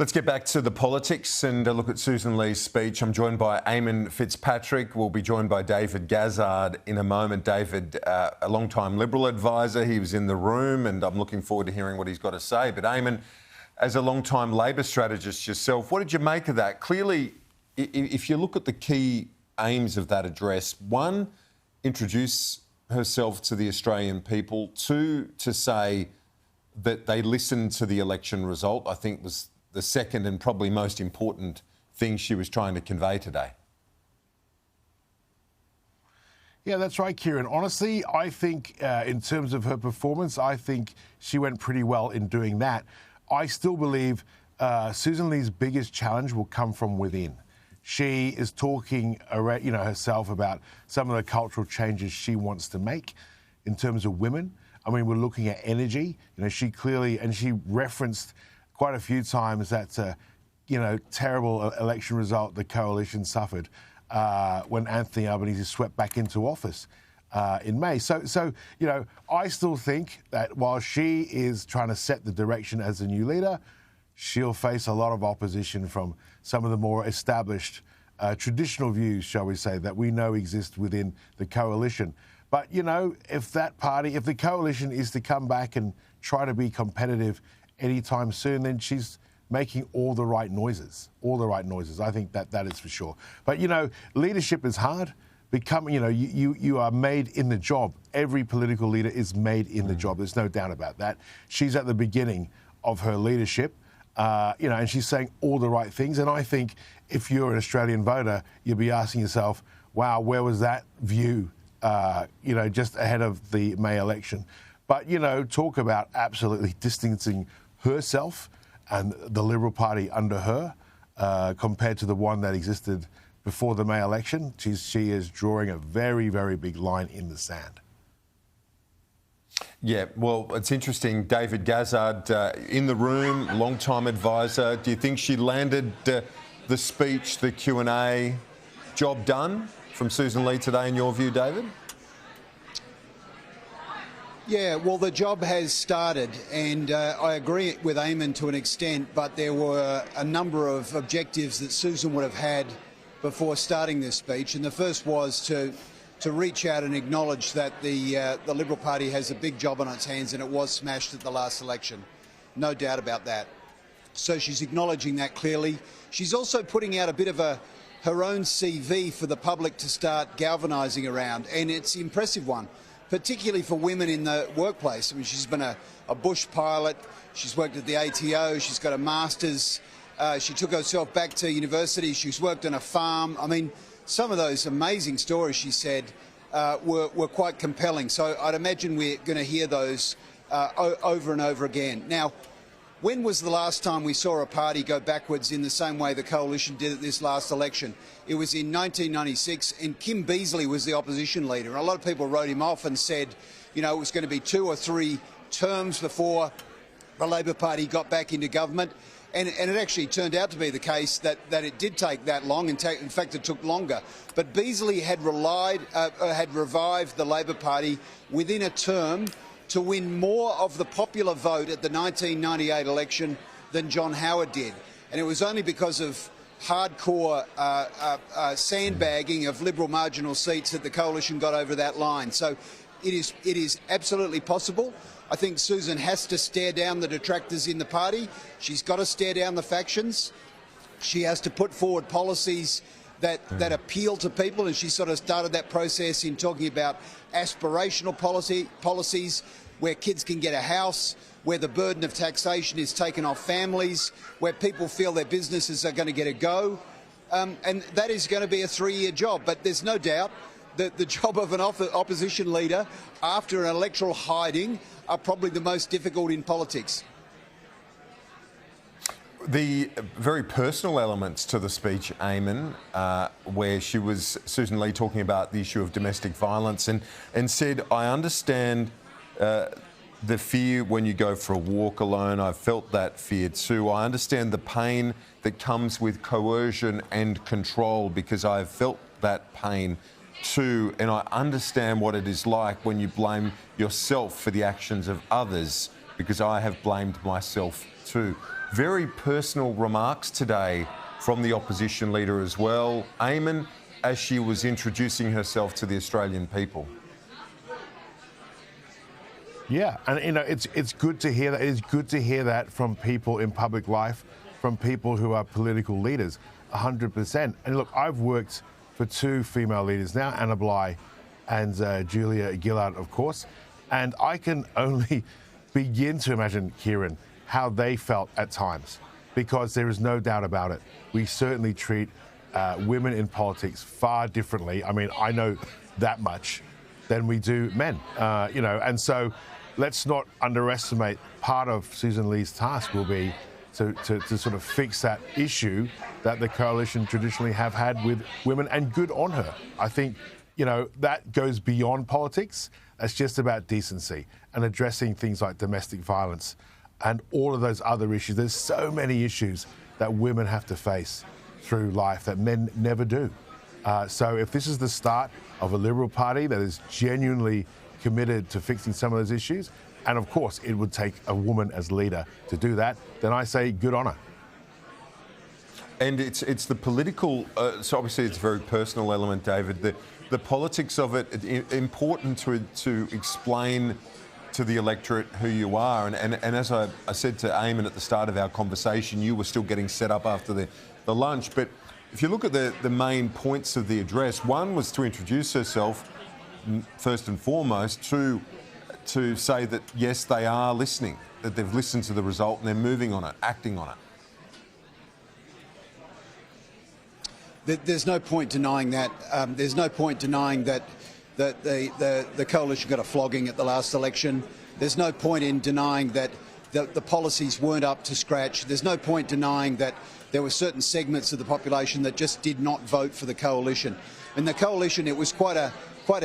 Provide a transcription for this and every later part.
Let's get back to the politics and look at Susan Ley's speech. I'm joined by Eamonn Fitzpatrick. We'll be joined by David Gazzard in a moment. David, a long-time Liberal advisor, he was in the room and I'm looking forward to hearing what he's got to say. But Eamonn, as a long-time Labor strategist yourself, what did you make of that? Clearly, if you look at the key aims of that address, one, introduce herself to the Australian people. Two, to say that they listened to the election result, I think was the second and probably most important thing she was trying to convey today. Yeah, that's right, Kieran. Honestly, I think in terms of her performance, I think she went pretty well in doing that. I still believe Susan Ley's biggest challenge will come from within. She is talking, herself about some of the cultural changes she wants to make in terms of women. I mean, we're looking at energy. She clearly, and she referenced quite a few times that, terrible election result the coalition suffered when Anthony Albanese swept back into office in May. So, I still think that while she is trying to set the direction as a new leader, she'll face a lot of opposition from some of the more established traditional views, shall we say, that we know exist within the coalition. But, if the coalition is to come back and try to be competitive anytime soon, then she's making all the right noises. I think that is for sure. But, leadership is hard. You are made in the job. Every political leader is made in the job. There's no doubt about that. She's at the beginning of her leadership, and she's saying all the right things. And I think if you're an Australian voter, you'll be asking yourself, wow, where was that view, just ahead of the May election? But, talk about absolutely distancing herself and the Liberal Party under her compared to the one that existed before the May election. She is drawing a very, very big line in the sand. Yeah, well, it's interesting. David Gazzard in the room, long-time advisor. Do you think she landed the speech, the Q&A, job done from Susan Ley today in your view, David? Yeah, well, the job has started, and I agree with Eamonn to an extent, but there were a number of objectives that Susan would have had before starting this speech, and the first was to reach out and acknowledge that the Liberal Party has a big job on its hands and it was smashed at the last election. No doubt about that. So she's acknowledging that clearly. She's also putting out a bit of her own CV for the public to start galvanising around, and it's an impressive one, particularly for women in the workplace. I mean, she's been a bush pilot, she's worked at the ATO, she's got a master's, she took herself back to university, she's worked on a farm. I mean, some of those amazing stories, she said, were quite compelling. So I'd imagine we're going to hear those over and over again. Now, when was the last time we saw a party go backwards in the same way the coalition did at this last election? It was in 1996, and Kim Beazley was the opposition leader. And a lot of people wrote him off and said, it was going to be 2 or 3 terms before the Labor Party got back into government. And it actually turned out to be the case that it did take that long. In fact, it took longer. But Beazley had revived the Labor Party within a term to win more of the popular vote at the 1998 election than John Howard did. And it was only because of hardcore sandbagging of Liberal marginal seats that the coalition got over that line. So it is absolutely possible. I think Susan has to stare down the detractors in the party. She's got to stare down the factions. She has to put forward policies that appeal to people, and she sort of started that process in talking about aspirational policies where kids can get a house, where the burden of taxation is taken off families, where people feel their businesses are going to get a go. And that is going to be a 3-year job. But there's no doubt that the job of an opposition leader after an electoral hiding are probably the most difficult in politics. The very personal elements to the speech, Eamonn, where Susan Ley talking about the issue of domestic violence and said, I understand the fear when you go for a walk alone. I've felt that fear too. I understand the pain that comes with coercion and control because I've felt that pain too, and I understand what it is like when you blame yourself for the actions of others because I have blamed myself too. Very personal remarks today from the opposition leader as well, Eamonn, as she was introducing herself to the Australian people. Yeah, and you know, it's good to hear that. It is good to hear that from people in public life, from people who are political leaders, 100%. And look, I've worked for two female leaders now, Anna Bligh and Julia Gillard, of course, and I can only begin to imagine, Kieran, how they felt at times, because there is no doubt about it. We certainly treat women in politics far differently. I mean, I know that much than we do men, you know, and so let's not underestimate part of Susan Ley's task will be to sort of fix that issue that the coalition traditionally have had with women, and good on her. I think, you know, that goes beyond politics. It's just about decency and addressing things like domestic violence and all of those other issues. There's so many issues that women have to face through life that men never do. So if this is the start of a Liberal Party that is genuinely committed to fixing some of those issues, and of course it would take a woman as leader to do that, then I say good on her. And it's the political, so obviously it's a very personal element, David. The politics of it, important to explain to the electorate who you are. And as I said to Eamonn at the start of our conversation, you were still getting set up after the lunch. But if you look at the main points of the address, one was to introduce herself, first and foremost, to say that, yes, they are listening, that they've listened to the result and they're moving on it, acting on it. There's no point denying that. There's no point denying that the coalition got a flogging at the last election. There's no point in denying that the policies weren't up to scratch. There's no point denying that there were certain segments of the population that just did not vote for the coalition. And the coalition, it was quite a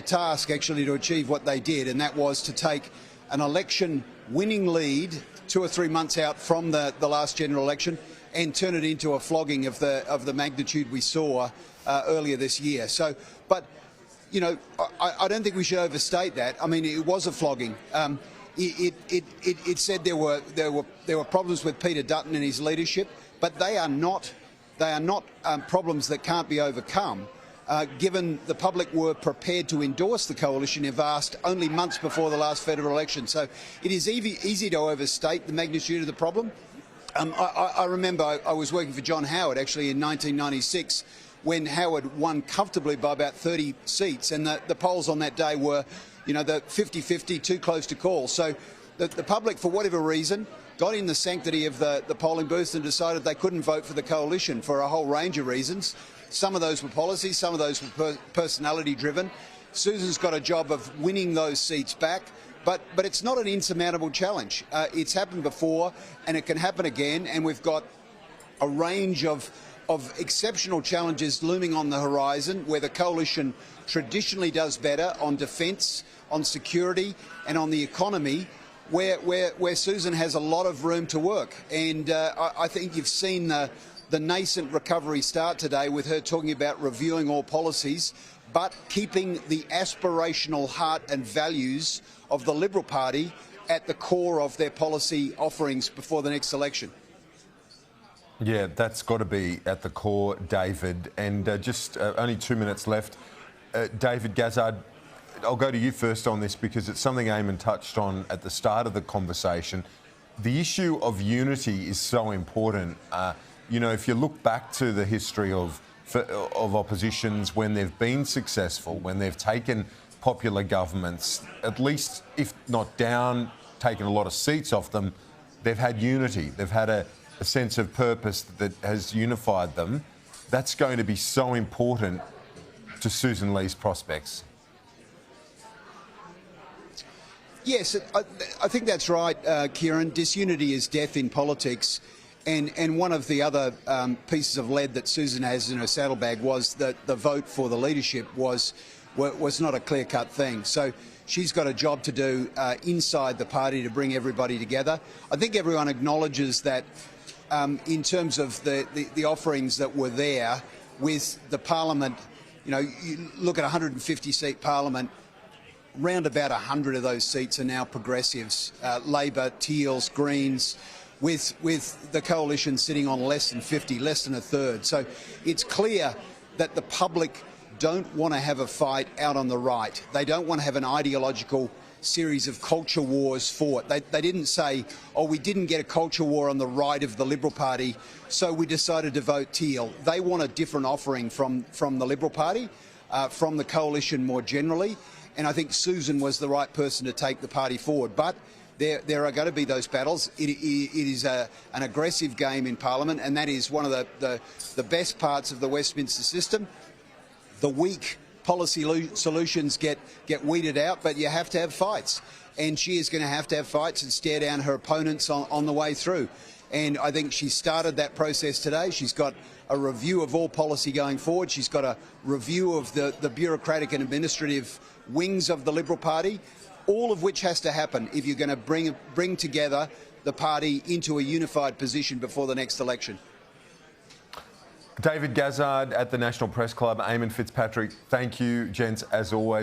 task actually to achieve what they did, and that was to take an election-winning lead 2 or 3 months out from the last general election and turn it into a flogging of the magnitude we saw earlier this year. So, but you know, I don't think we should overstate that. I mean, it was a flogging. It said there were problems with Peter Dutton and his leadership, but they are not problems that can't be overcome. Given the public were prepared to endorse the coalition if asked only months before the last federal election. So it is easy to overstate the magnitude of the problem. I remember I was working for John Howard actually in 1996 when Howard won comfortably by about 30 seats, and the polls on that day were, you know, the 50-50, too close to call. So the public, for whatever reason, got in the sanctity of the polling booths and decided they couldn't vote for the coalition for a whole range of reasons. Some of those were policy, some of those were personality driven. Susan's got a job of winning those seats back, but it's not an insurmountable challenge. It's happened before and it can happen again, and we've got a range of exceptional challenges looming on the horizon where the coalition traditionally does better on defence, on security and on the economy, where Susan has a lot of room to work. And I think you've seen the nascent recovery start today with her talking about reviewing all policies, but keeping the aspirational heart and values of the Liberal Party at the core of their policy offerings before the next election. Yeah, that's got to be at the core, David. And just only 2 minutes left. David Gazzard, I'll go to you first on this because it's something Eamonn touched on at the start of the conversation. The issue of unity is so important. You know, if you look back to the history of oppositions when they've been successful, when they've taken popular governments, at least if not down, taken a lot of seats off them, they've had unity. They've had a sense of purpose that has unified them. That's going to be so important to Susan Ley's prospects. Yes, I think that's right, Kieran. Disunity is death in politics. And one of the other pieces of lead that Susan has in her saddlebag was that the vote for the leadership was not a clear-cut thing. So she's got a job to do inside the party to bring everybody together. I think everyone acknowledges that in terms of the offerings that were there with the parliament, you know, you look at a 150-seat parliament, round about 100 of those seats are now progressives, Labor, Teals, Greens, with the coalition sitting on less than 50, less than a third. So it's clear that the public don't want to have a fight out on the right. They don't want to have an ideological series of culture wars fought. They didn't say, oh, we didn't get a culture war on the right of the Liberal Party, so we decided to vote teal. They want a different offering from the Liberal Party, from the coalition more generally, and I think Susan was the right person to take the party forward. But there are going to be those battles. It is an aggressive game in Parliament, and that is one of the best parts of the Westminster system. The weak policy solutions get weeded out, but you have to have fights. And she is going to have fights and stare down her opponents on the way through. And I think she started that process today. She's got a review of all policy going forward. She's got a review of the bureaucratic and administrative wings of the Liberal Party, all of which has to happen if you're going to bring together the party into a unified position before the next election. David Gazzard at the National Press Club, Eamonn Fitzpatrick, thank you, gents, as always.